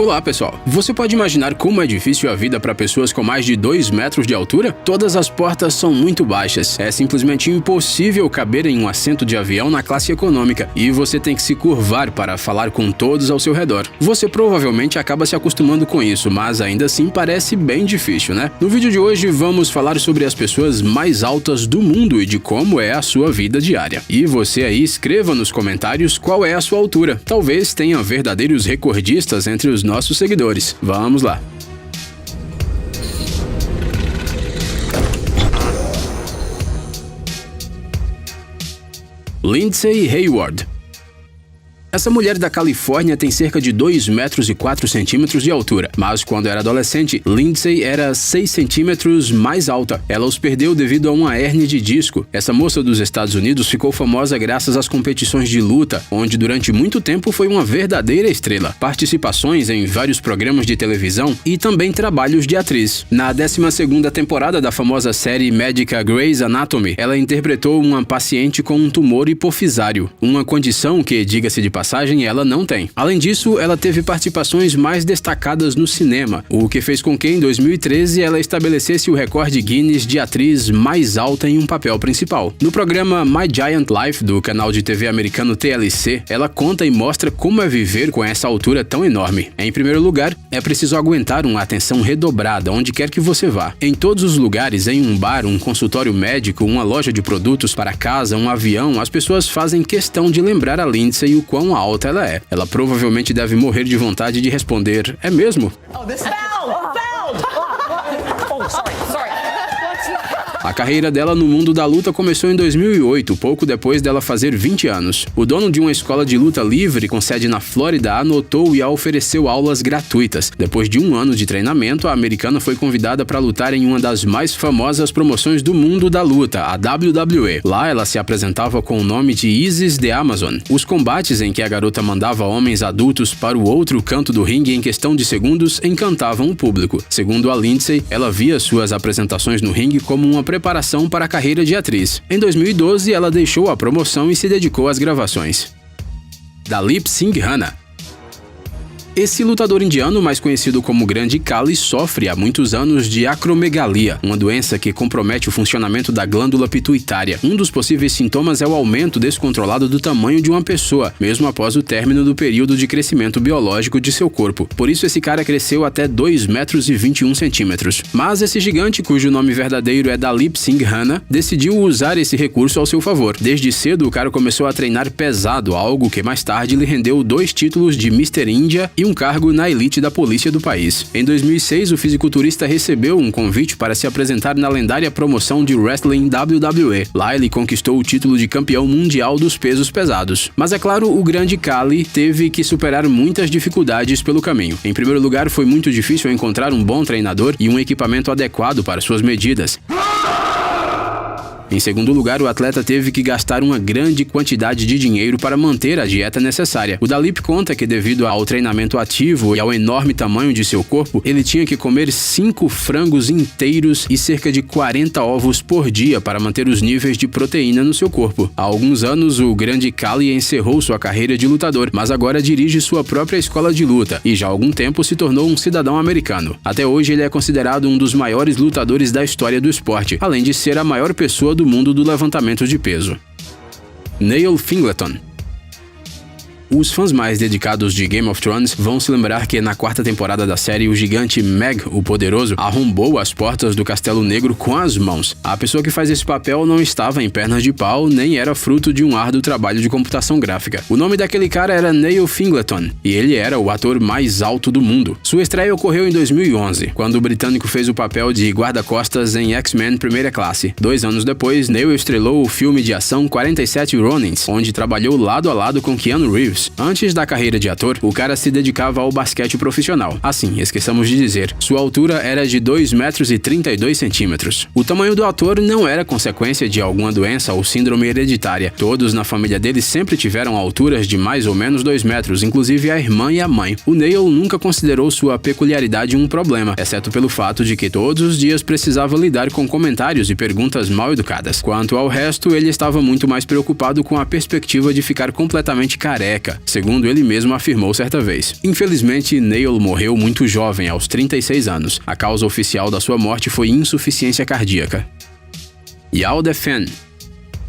Olá pessoal, você pode imaginar como é difícil a vida para pessoas com mais de 2 metros de altura? Todas as portas são muito baixas, é simplesmente impossível caber em um assento de avião na classe econômica e você tem que se curvar para falar com todos ao seu redor. Você provavelmente acaba se acostumando com isso, mas ainda assim parece bem difícil, né? No vídeo de hoje vamos falar sobre as pessoas mais altas do mundo e de como é a sua vida diária. E você aí escreva nos comentários qual é a sua altura. Talvez tenha verdadeiros recordistas entre os nossos seguidores. Vamos lá! Lindsay Hayward. Essa mulher da Califórnia tem cerca de 2 metros e 4 centímetros de altura, mas quando era adolescente, Lindsay era 6 centímetros mais alta. Ela os perdeu devido a uma hérnia de disco. Essa moça dos Estados Unidos ficou famosa graças às competições de luta, onde durante muito tempo foi uma verdadeira estrela. Participações em vários programas de televisão e também trabalhos de atriz. Na 12ª temporada da famosa série médica Grey's Anatomy, ela interpretou uma paciente com um tumor hipofisário, uma condição que, diga-se de passagem, ela não tem. Além disso, ela teve participações mais destacadas no cinema, o que fez com que em 2013 ela estabelecesse o recorde Guinness de atriz mais alta em um papel principal. No programa My Giant Life do canal de TV americano TLC, ela conta e mostra como é viver com essa altura tão enorme. Em primeiro lugar, é preciso aguentar uma atenção redobrada onde quer que você vá. Em todos os lugares, em um bar, um consultório médico, uma loja de produtos para casa, um avião, as pessoas fazem questão de lembrar a Lindsay o quão alta ela é. Ela provavelmente deve morrer de vontade de responder, é mesmo? A carreira dela no mundo da luta começou em 2008, pouco depois dela fazer 20 anos. O dono de uma escola de luta livre com sede na Flórida a notou e a ofereceu aulas gratuitas. Depois de um ano de treinamento, a americana foi convidada para lutar em uma das mais famosas promoções do mundo da luta, a WWE. Lá ela se apresentava com o nome de Isis the Amazon. Os combates em que a garota mandava homens adultos para o outro canto do ringue em questão de segundos encantavam o público. Segundo a Lindsay, ela via suas apresentações no ringue como uma preparação para a carreira de atriz. Em 2012, ela deixou a promoção e se dedicou às gravações. Dalip Singh Rana. Esse lutador indiano, mais conhecido como Grande Khali, sofre há muitos anos de acromegalia, uma doença que compromete o funcionamento da glândula pituitária. Um dos possíveis sintomas é o aumento descontrolado do tamanho de uma pessoa, mesmo após o término do período de crescimento biológico de seu corpo. Por isso esse cara cresceu até 2 metros e 21 centímetros. Mas esse gigante, cujo nome verdadeiro é Dalip Singh Rana, decidiu usar esse recurso ao seu favor. Desde cedo, o cara começou a treinar pesado, algo que mais tarde lhe rendeu 2 títulos de Mr. Índia e um cargo na elite da polícia do país. Em 2006, o fisiculturista recebeu um convite para se apresentar na lendária promoção de wrestling WWE. Lá ele conquistou o título de campeão mundial dos pesos pesados. Mas é claro, o Grande Khali teve que superar muitas dificuldades pelo caminho. Em primeiro lugar, foi muito difícil encontrar um bom treinador e um equipamento adequado para suas medidas. Em segundo lugar, o atleta teve que gastar uma grande quantidade de dinheiro para manter a dieta necessária. O Dalip conta que devido ao treinamento ativo e ao enorme tamanho de seu corpo, ele tinha que comer 5 frangos inteiros e cerca de 40 ovos por dia para manter os níveis de proteína no seu corpo. Há alguns anos, o Grande Khali encerrou sua carreira de lutador, mas agora dirige sua própria escola de luta e já há algum tempo se tornou um cidadão americano. Até hoje, ele é considerado um dos maiores lutadores da história do esporte, além de ser a maior pessoa do mundo do levantamento de peso. Neil Fingleton. Os fãs mais dedicados de Game of Thrones vão se lembrar que na 4ª temporada da série, o gigante Meg, o Poderoso, arrombou as portas do Castelo Negro com as mãos. A pessoa que faz esse papel não estava em pernas de pau, nem era fruto de um árduo trabalho de computação gráfica. O nome daquele cara era Neil Fingleton, e ele era o ator mais alto do mundo. Sua estreia ocorreu em 2011, quando o britânico fez o papel de guarda-costas em X-Men Primeira Classe. 2 anos depois, Neil estrelou o filme de ação 47 Ronins, onde trabalhou lado a lado com Keanu Reeves. Antes da carreira de ator, o cara se dedicava ao basquete profissional. Assim, esqueçamos de dizer, sua altura era de 2 metros e 32 centímetros. O tamanho do ator não era consequência de alguma doença ou síndrome hereditária. Todos na família dele sempre tiveram alturas de mais ou menos 2 metros, inclusive a irmã e a mãe. O Neil nunca considerou sua peculiaridade um problema, exceto pelo fato de que todos os dias precisava lidar com comentários e perguntas mal educadas. Quanto ao resto, ele estava muito mais preocupado com a perspectiva de ficar completamente careca física, segundo ele mesmo afirmou certa vez. Infelizmente, Neil morreu muito jovem, aos 36 anos. A causa oficial da sua morte foi insuficiência cardíaca. Yao Defen.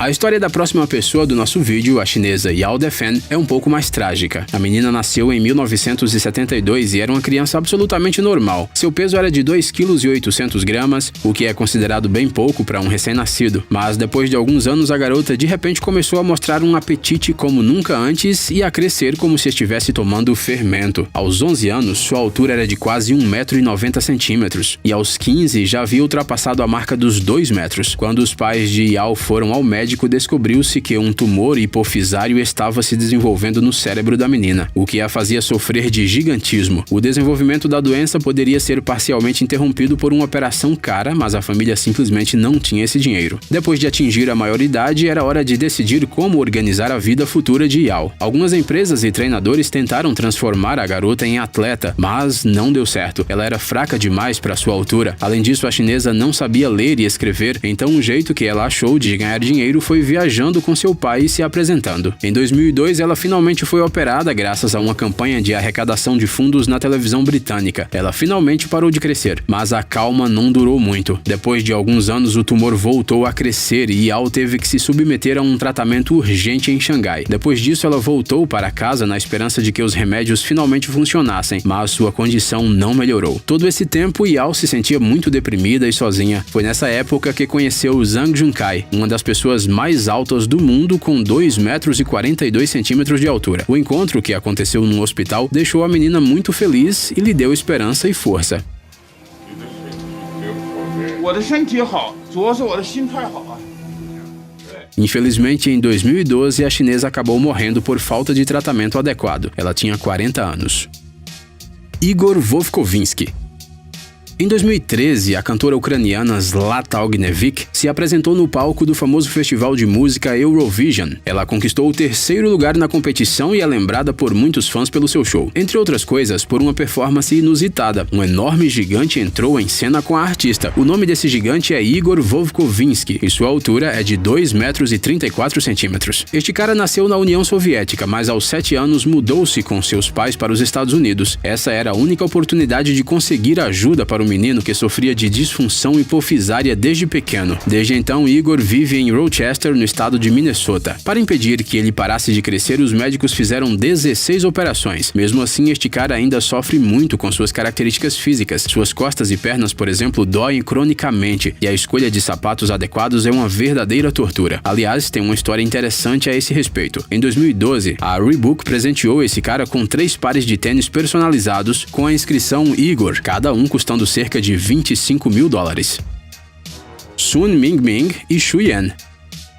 A história da próxima pessoa do nosso vídeo, a chinesa Yao Defen, é um pouco mais trágica. A menina nasceu em 1972 e era uma criança absolutamente normal. Seu peso era de 2,8 kg, o que é considerado bem pouco para um recém-nascido. Mas depois de alguns anos, a garota de repente começou a mostrar um apetite como nunca antes e a crescer como se estivesse tomando fermento. Aos 11 anos, sua altura era de quase 1,90 m e aos 15 já havia ultrapassado a marca dos 2 metros. Quando os pais de Yao foram ao médico, descobriu-se que um tumor hipofisário estava se desenvolvendo no cérebro da menina, o que a fazia sofrer de gigantismo. O desenvolvimento da doença poderia ser parcialmente interrompido por uma operação cara, mas a família simplesmente não tinha esse dinheiro. Depois de atingir a maioridade, era hora de decidir como organizar a vida futura de Yao. Algumas empresas e treinadores tentaram transformar a garota em atleta, mas não deu certo. Ela era fraca demais para sua altura. Além disso, a chinesa não sabia ler e escrever, então o jeito que ela achou de ganhar dinheiro foi viajando com seu pai e se apresentando. Em 2002, ela finalmente foi operada graças a uma campanha de arrecadação de fundos na televisão britânica. Ela finalmente parou de crescer, mas a calma não durou muito. Depois de alguns anos, o tumor voltou a crescer e Yao teve que se submeter a um tratamento urgente em Xangai. Depois disso, ela voltou para casa na esperança de que os remédios finalmente funcionassem, mas sua condição não melhorou. Todo esse tempo, Yao se sentia muito deprimida e sozinha. Foi nessa época que conheceu Zhang Junkai, uma das pessoas mais altas do mundo, com 2,42 m de altura. O encontro, que aconteceu num hospital, deixou a menina muito feliz e lhe deu esperança e força. Infelizmente, em 2012, a chinesa acabou morrendo por falta de tratamento adequado. Ela tinha 40 anos. Igor Vovkovinsky. Em 2013, a cantora ucraniana Zlata Ognevich se apresentou no palco do famoso festival de música Eurovision. Ela conquistou o 3º lugar na competição e é lembrada por muitos fãs pelo seu show. Entre outras coisas, por uma performance inusitada. Um enorme gigante entrou em cena com a artista. O nome desse gigante é Igor Vovkovinsky e sua altura é de 2,34 m. Este cara nasceu na União Soviética, mas aos 7 anos mudou-se com seus pais para os Estados Unidos. Essa era a única oportunidade de conseguir ajuda para o menino que sofria de disfunção hipofisária desde pequeno. Desde então, Igor vive em Rochester, no estado de Minnesota. Para impedir que ele parasse de crescer, os médicos fizeram 16 operações. Mesmo assim, este cara ainda sofre muito com suas características físicas. Suas costas e pernas, por exemplo, doem cronicamente, e a escolha de sapatos adequados é uma verdadeira tortura. Aliás, tem uma história interessante a esse respeito. Em 2012, a Reebok presenteou esse cara com 3 pares de tênis personalizados com a inscrição Igor, cada um custando cerca de $25 mil. Sun Mingming e Xu Yan.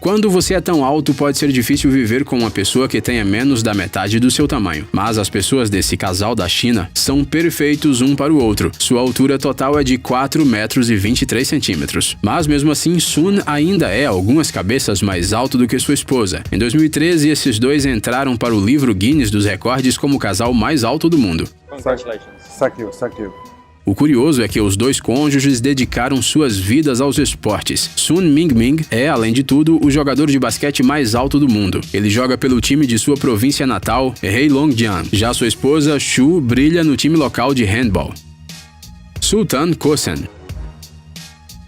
Quando você é tão alto, pode ser difícil viver com uma pessoa que tenha menos da metade do seu tamanho. Mas as pessoas desse casal da China são perfeitos um para o outro. Sua altura total é de 4,23 m. Mas mesmo assim, Sun ainda é algumas cabeças mais alto do que sua esposa. Em 2013, esses dois entraram para o livro Guinness dos Recordes como o casal mais alto do mundo. Congratulations. Thank you. O curioso é que os dois cônjuges dedicaram suas vidas aos esportes. Sun Mingming é, além de tudo, o jogador de basquete mais alto do mundo. Ele joga pelo time de sua província natal, Heilongjiang. Já sua esposa, Xu, brilha no time local de handball. Sultan Kosen.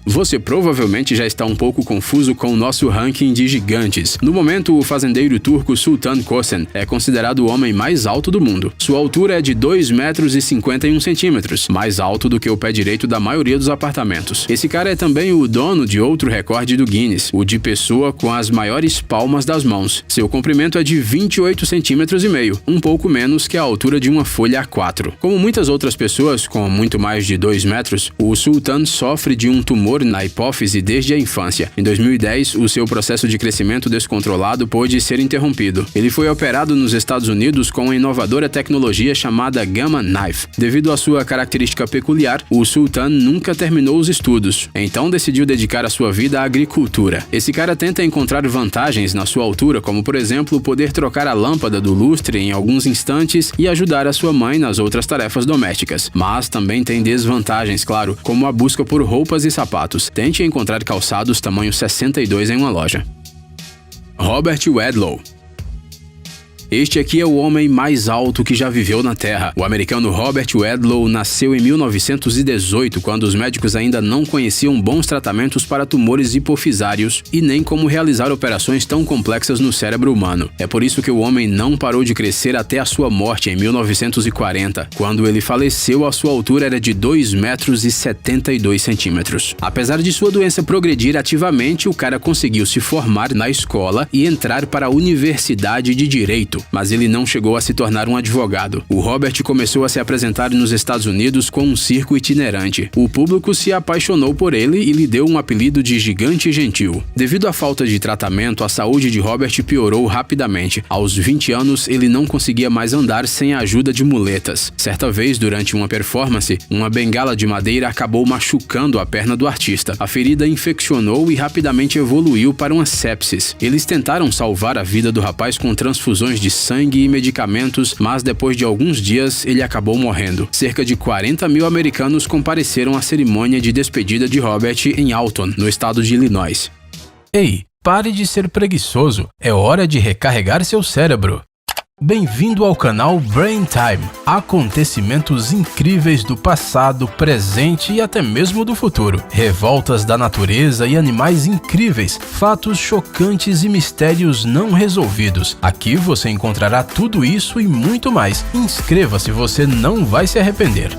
Você provavelmente já está um pouco confuso com o nosso ranking de gigantes. No momento, o fazendeiro turco Sultan Kosen é considerado o homem mais alto do mundo. Sua altura é de 2,51 m, mais alto do que o pé direito da maioria dos apartamentos. Esse cara é também o dono de outro recorde do Guinness, o de pessoa com as maiores palmas das mãos. Seu comprimento é de 28,5 cm, um pouco menos que a altura de uma folha A4. Como muitas outras pessoas com muito mais de 2 metros, o Sultan sofre de um tumor na hipófise desde a infância. Em 2010, o seu processo de crescimento descontrolado pôde ser interrompido. Ele foi operado nos Estados Unidos com uma inovadora tecnologia chamada Gamma Knife. Devido à sua característica peculiar, o Sultan nunca terminou os estudos, então decidiu dedicar a sua vida à agricultura. Esse cara tenta encontrar vantagens na sua altura, como por exemplo, poder trocar a lâmpada do lustre em alguns instantes e ajudar a sua mãe nas outras tarefas domésticas. Mas também tem desvantagens, claro, como a busca por roupas e sapatos. Tente encontrar calçados tamanho 62 em uma loja. Robert Wadlow. Este aqui é o homem mais alto que já viveu na Terra. O americano Robert Wadlow nasceu em 1918, quando os médicos ainda não conheciam bons tratamentos para tumores hipofisários e nem como realizar operações tão complexas no cérebro humano. É por isso que o homem não parou de crescer até a sua morte em 1940. Quando ele faleceu, a sua altura era de 2,72 metros. Apesar de sua doença progredir ativamente, o cara conseguiu se formar na escola e entrar para a Universidade de Direito, mas ele não chegou a se tornar um advogado. O Robert começou a se apresentar nos Estados Unidos com um circo itinerante. O público se apaixonou por ele e lhe deu um apelido de Gigante Gentil. Devido à falta de tratamento, a saúde de Robert piorou rapidamente. Aos 20 anos, ele não conseguia mais andar sem a ajuda de muletas. Certa vez, durante uma performance, uma bengala de madeira acabou machucando a perna do artista. A ferida infeccionou e rapidamente evoluiu para uma sepsis. Eles tentaram salvar a vida do rapaz com transfusões de sangue e medicamentos, mas depois de alguns dias ele acabou morrendo. Cerca de 40 mil americanos compareceram à cerimônia de despedida de Robert em Alton, no estado de Illinois. Ei, pare de ser preguiçoso, é hora de recarregar seu cérebro. Bem-vindo ao canal Brain Time. Acontecimentos incríveis do passado, presente e até mesmo do futuro. Revoltas da natureza e animais incríveis, fatos chocantes e mistérios não resolvidos. Aqui você encontrará tudo isso e muito mais. Inscreva-se, você não vai se arrepender.